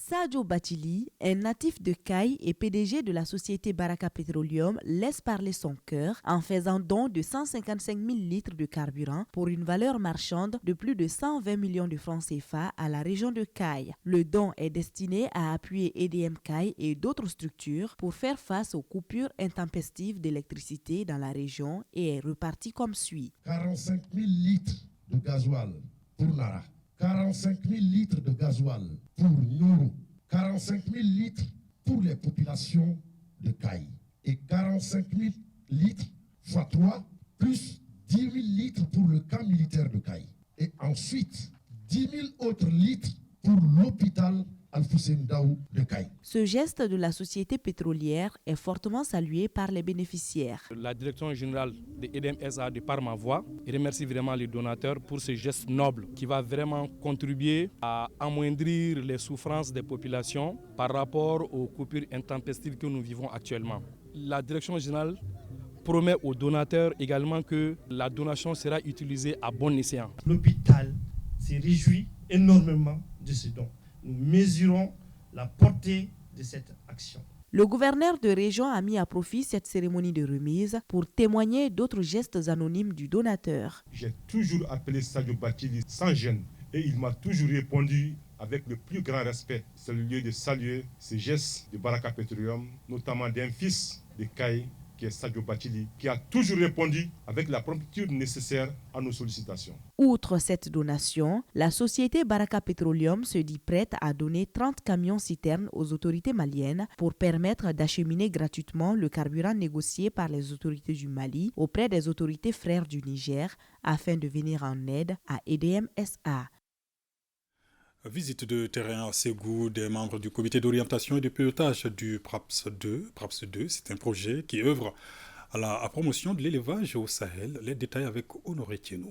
Sadio Batili, un natif de Caille et PDG de la société Baraka Petroleum, laisse parler son cœur en faisant don de 155 000 litres de carburant pour une valeur marchande de plus de 120 millions de francs CFA à la région de Caille. Le don est destiné à appuyer EDM Caille et d'autres structures pour faire face aux coupures intempestives d'électricité dans la région et est reparti comme suit. 45 000 litres de gasoil pour Nara. 45 000 litres de gasoil pour Nyoro, 45 000 litres pour les populations de Caille et 45 000 litres x 3 plus 10 000 litres pour le camp militaire de Caille et ensuite 10 000 autres litres pour l'hôpital Al-Foussem Daou de Caille. Ce geste de la société pétrolière est fortement salué par les bénéficiaires. La direction générale de EDM SA de par ma voix remercie vraiment les donateurs pour ce geste noble qui va vraiment contribuer à amoindrir les souffrances des populations par rapport aux coupures intempestives que nous vivons actuellement. La direction générale promet aux donateurs également que la donation sera utilisée à bon escient. L'hôpital se réjouit énormément de ce don. Nous mesurons la portée de cette action. Le gouverneur de région a mis à profit cette cérémonie de remise pour témoigner d'autres gestes anonymes du donateur. J'ai toujours appelé Sadio Batili sans gêne et il m'a toujours répondu avec le plus grand respect. C'est le lieu de saluer ces gestes de Baraka Petroleum, notamment d'un fils de Caille, qui est Sadio Batili, qui a toujours répondu avec la promptitude nécessaire à nos sollicitations. Outre cette donation, la société Baraka Petroleum se dit prête à donner 30 camions-citernes aux autorités maliennes pour permettre d'acheminer gratuitement le carburant négocié par les autorités du Mali auprès des autorités frères du Niger afin de venir en aide à EDM SA. Visite de terrain à Ségou des membres du comité d'orientation et de pilotage du PRAPS 2. PRAPS 2, c'est un projet qui œuvre à la promotion de l'élevage au Sahel. Les détails avec Honoré Tieno.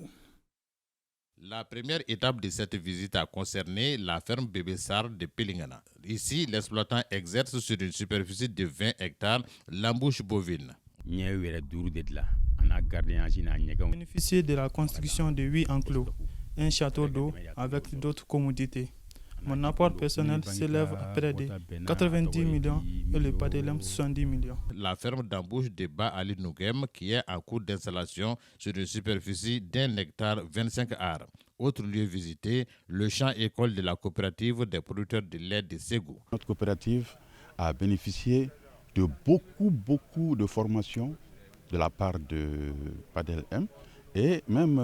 La première étape de cette visite a concerné la ferme Bébé Sarr de Pelingana. Ici, l'exploitant exerce sur une superficie de 20 hectares l'embouche bovine. Bénéficier de la construction de 8 enclos, un château d'eau avec d'autres commodités. Mon apport personnel s'élève à près de 90 millions et le Padelem 70 millions. La ferme d'embouche de Bas Ali Nougem qui est en cours d'installation sur une superficie d'1 hectare 25 ar. Autre lieu visité, le champ école de la coopérative des producteurs de lait de Ségou. Notre coopérative a bénéficié de beaucoup de formations de la part de Padelem et même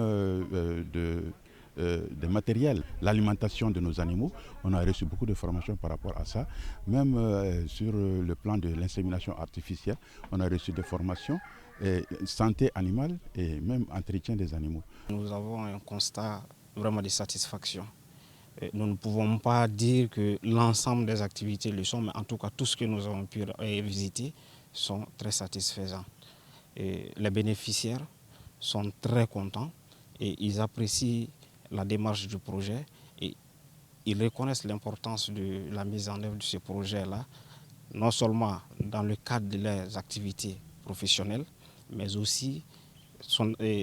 des matériels, l'alimentation de nos animaux. On a reçu beaucoup de formations par rapport à ça. Même sur le plan de l'insémination artificielle, on a reçu des formations santé animale et même entretien des animaux. Nous avons un constat vraiment de satisfaction. Nous ne pouvons pas dire que l'ensemble des activités le sont, mais en tout cas tout ce que nous avons pu visiter sont très satisfaisants. Et les bénéficiaires sont très contents et ils apprécient la démarche du projet et ils reconnaissent l'importance de la mise en œuvre de ce projet-là, non seulement dans le cadre de leurs activités professionnelles, mais aussi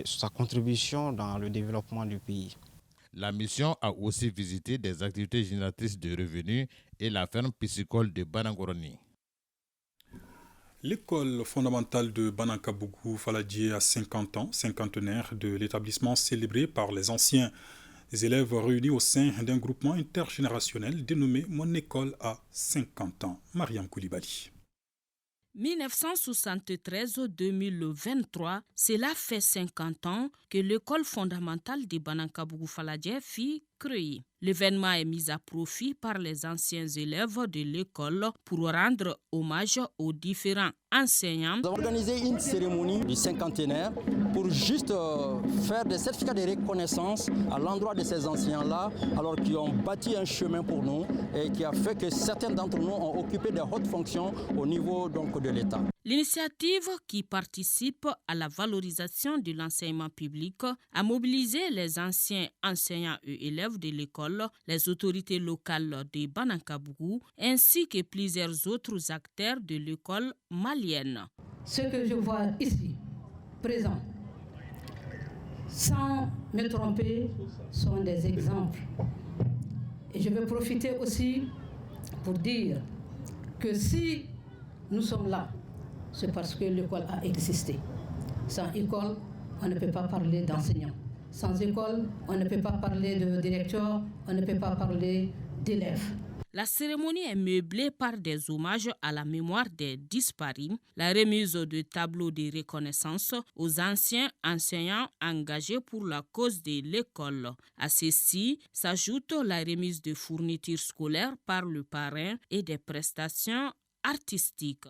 sa contribution dans le développement du pays. La mission a aussi visité des activités génératrices de revenus et la ferme piscicole de Banangoroni. L'école fondamentale de Banankabougou Faladji a 50 ans, cinquantenaire de l'établissement célébré par les anciens élèves réunis au sein d'un groupement intergénérationnel dénommé Mon école a 50 ans. Mariam Koulibaly. 1973-2023, cela fait 50 ans que l'école fondamentale de Banankabougou-Faladje fut créée. L'événement est mis à profit par les anciens élèves de l'école pour rendre hommage aux différents enseignants. Nous avons organisé une cérémonie du cinquantenaire pour juste faire des certificats de reconnaissance à l'endroit de ces enseignants-là, alors qui ont bâti un chemin pour nous et qui a fait que certains d'entre nous ont occupé des hautes fonctions au niveau donc, de l'État. L'initiative, qui participe à la valorisation de l'enseignement public, a mobilisé les anciens enseignants et élèves de l'école, les autorités locales de Banankabougou, ainsi que plusieurs autres acteurs de l'école malienne. Ce que je vois ici, présent, sans me tromper, sont des exemples. Et je vais profiter aussi pour dire que si nous sommes là, c'est parce que l'école a existé. Sans école, on ne peut pas parler d'enseignants. Sans école, on ne peut pas parler de directeur, on ne peut pas parler d'élèves. La cérémonie est meublée par des hommages à la mémoire des disparus, la remise de tableaux de reconnaissance aux anciens enseignants engagés pour la cause de l'école. À ceci s'ajoute la remise de fournitures scolaires par le parrain et des prestations artistiques.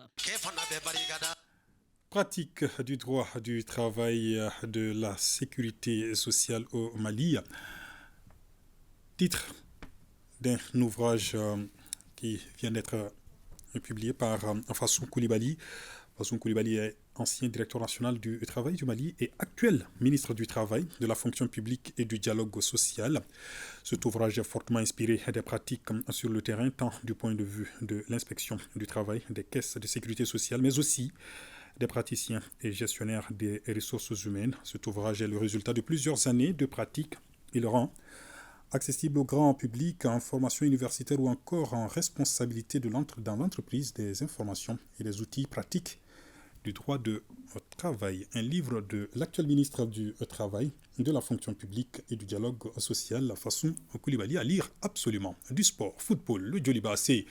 Pratique du droit du travail de la sécurité sociale au Mali. Titre d'un ouvrage qui vient d'être publié par Fassou Koulibaly. Fassou Koulibaly est ancien directeur national du travail du Mali et actuel ministre du Travail, de la fonction publique et du dialogue social. Cet ouvrage est fortement inspiré des pratiques sur le terrain, tant du point de vue de l'inspection du travail, des caisses de sécurité sociale, mais aussi des praticiens et gestionnaires des ressources humaines. Cet ouvrage est le résultat de plusieurs années de pratique. Il rend accessible au grand public en formation universitaire ou encore en responsabilité dans l'entreprise des informations et des outils pratiques du droit de travail. Un livre de l'actuel ministre du Travail, de la fonction publique et du dialogue social, Fassou Koulibaly, à lire absolument. Du sport, football, le Djoliba AC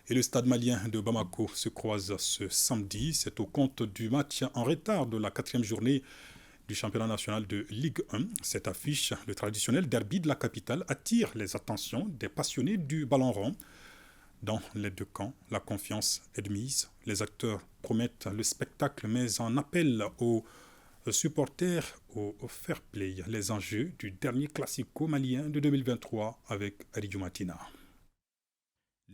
et le stade malien de Bamako se croisent ce samedi. C'est au compte du match en retard de la 4e journée du championnat national de Ligue 1. Cette affiche, le traditionnel derby de la capitale, attire les attentions des passionnés du ballon rond. Dans les deux camps, la confiance est de mise. Les acteurs promettent le spectacle, mais en appellent aux supporters au fair play. Les enjeux du dernier classico malien de 2023 avec Aridou Matina.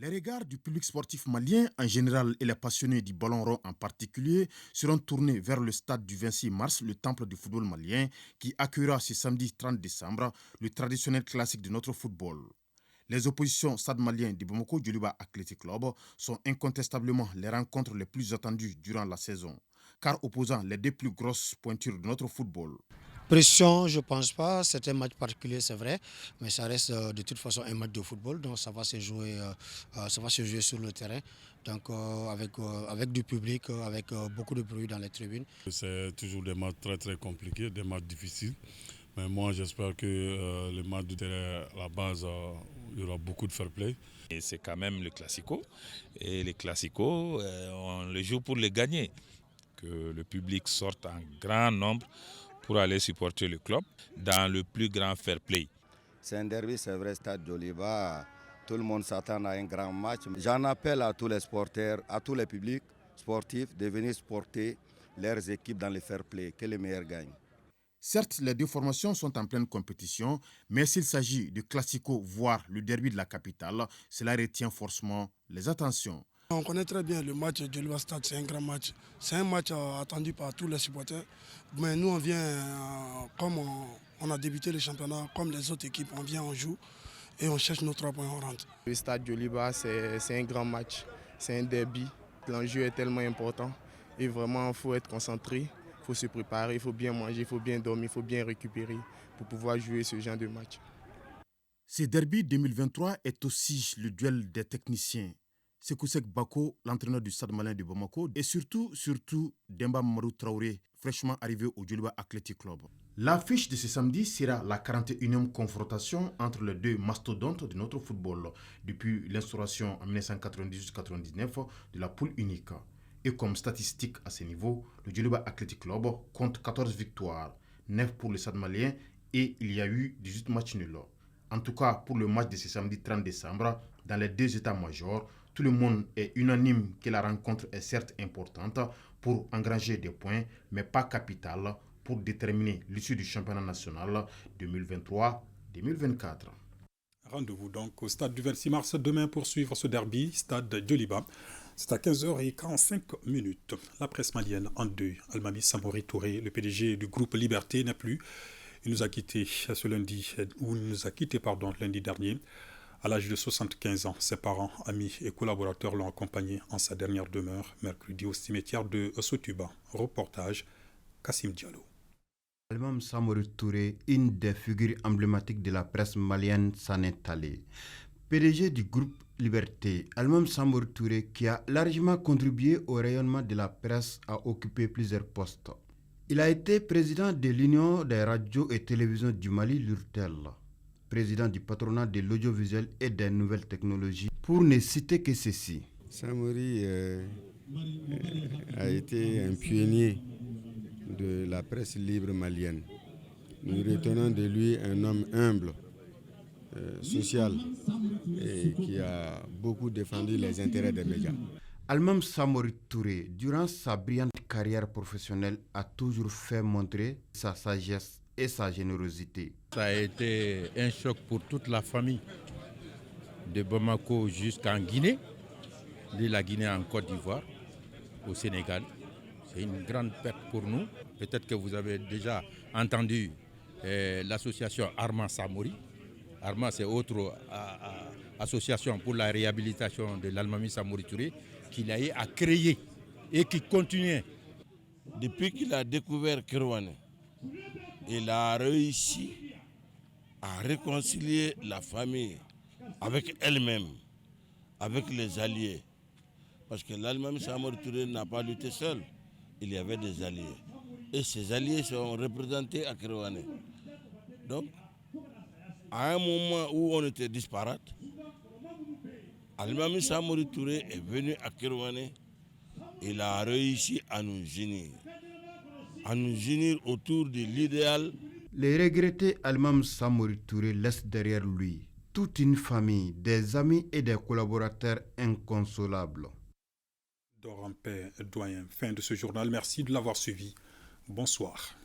Les regards du public sportif malien en général et les passionnés du ballon rond en particulier seront tournés vers le stade du 26 mars, le temple du football malien, qui accueillera ce samedi 30 décembre le traditionnel classique de notre football. Les oppositions stade malien de Bamako Djoliba Athletic Club sont incontestablement les rencontres les plus attendues durant la saison, car opposant les deux plus grosses pointures de notre football. Pression, je ne pense pas. C'est un match particulier, c'est vrai, mais ça reste de toute façon un match de football, donc ça va se jouer sur le terrain, donc avec du public, avec beaucoup de bruit dans les tribunes. C'est toujours des matchs très très compliqués, des matchs difficiles, mais moi j'espère que les matchs de terrain, à la base, il y aura beaucoup de fair play. Et c'est quand même le classico, et les classicos, on les joue pour les gagner, que le public sorte en grand nombre pour aller supporter le club dans le plus grand fair play. C'est un derby, c'est vrai, stade Djoliba. Tout le monde s'attend à un grand match. J'en appelle à tous les supporters, à tous les publics sportifs de venir supporter leurs équipes dans le fair play, que les meilleurs gagnent. Certes, les deux formations sont en pleine compétition, mais s'il s'agit de classico, voire le derby de la capitale, cela retient forcément les attentions. On connaît très bien le match de Djoliba Stade, c'est un grand match. C'est un match attendu par tous les supporters. Mais nous, on vient, comme on a débuté le championnat, comme les autres équipes, on vient, on joue et on cherche nos 3 points, on rentre. Le stade Djoliba, c'est un grand match, c'est un derby. L'enjeu est tellement important et vraiment, il faut être concentré, il faut se préparer, il faut bien manger, il faut bien dormir, il faut bien récupérer pour pouvoir jouer ce genre de match. Ce derby 2023 est aussi le duel des techniciens. Sekoussek Bako, l'entraîneur du Stade malien de Bamako, et surtout Demba Mamadou Traoré, fraîchement arrivé au Djoliba Athletic Club. L'affiche de ce samedi sera la 41e confrontation entre les deux mastodontes de notre football depuis l'instauration en 1998-99 de la poule unique. Et comme statistique à ce niveau, le Djoliba Athletic Club compte 14 victoires, 9 pour le Stade Malien et il y a eu 18 matchs nuls. En tout cas, pour le match de ce samedi 30 décembre, dans les deux états-majors, tout le monde est unanime que la rencontre est certes importante pour engranger des points, mais pas capitale pour déterminer l'issue du championnat national 2023-2024. Rendez-vous donc au stade du 26 mars demain pour suivre ce derby, stade Djoliba. C'est à 15h45. La presse malienne en deuil. Almami Samori Touré, le PDG du groupe Liberté, n'est plus. Il nous a quitté lundi dernier. À l'âge de 75 ans, ses parents, amis et collaborateurs l'ont accompagné en sa dernière demeure, mercredi au cimetière de Sotuba. Reportage, Kassim Diallo. Almami Samori Touré, une des figures emblématiques de la presse malienne, s'en est allé. PDG du groupe Liberté, Almami Samori Touré, qui a largement contribué au rayonnement de la presse, a occupé plusieurs postes. Il a été président de l'Union des radios et télévisions du Mali, l'URTEL, président du patronat de l'audiovisuel et des nouvelles technologies, pour ne citer que ceci. Samori a été un pionnier de la presse libre malienne. Nous retenons de lui un homme humble, social, et qui a beaucoup défendu les intérêts des médias. Almami Samori Touré, durant sa brillante carrière professionnelle, a toujours fait montrer sa sagesse et sa générosité. Ça a été un choc pour toute la famille, de Bamako jusqu'en Guinée, de la Guinée en Côte d'Ivoire, au Sénégal. C'est une grande perte pour nous. Peut-être que vous avez déjà entendu l'association Arma Samori. Arma, c'est autre association pour la réhabilitation de l'Almami Samori Touré qu'il a eu à créer et qui continue. Depuis qu'il a découvert Kerouané, il a réussi à réconcilier la famille avec elle-même, avec les alliés. Parce que l'Almami Samori Touré n'a pas lutté seul, il y avait des alliés. Et ces alliés sont représentés à Kerouané. Donc, à un moment où on était disparate, Almami Samori Touré est venu à Kerouané. Il a réussi à nous unir autour de l'idéal. Le regretté Almami Samori Touré laisse derrière lui toute une famille, des amis et des collaborateurs inconsolables. Dors en paix, doyen. Fin de ce journal. Merci de l'avoir suivi. Bonsoir.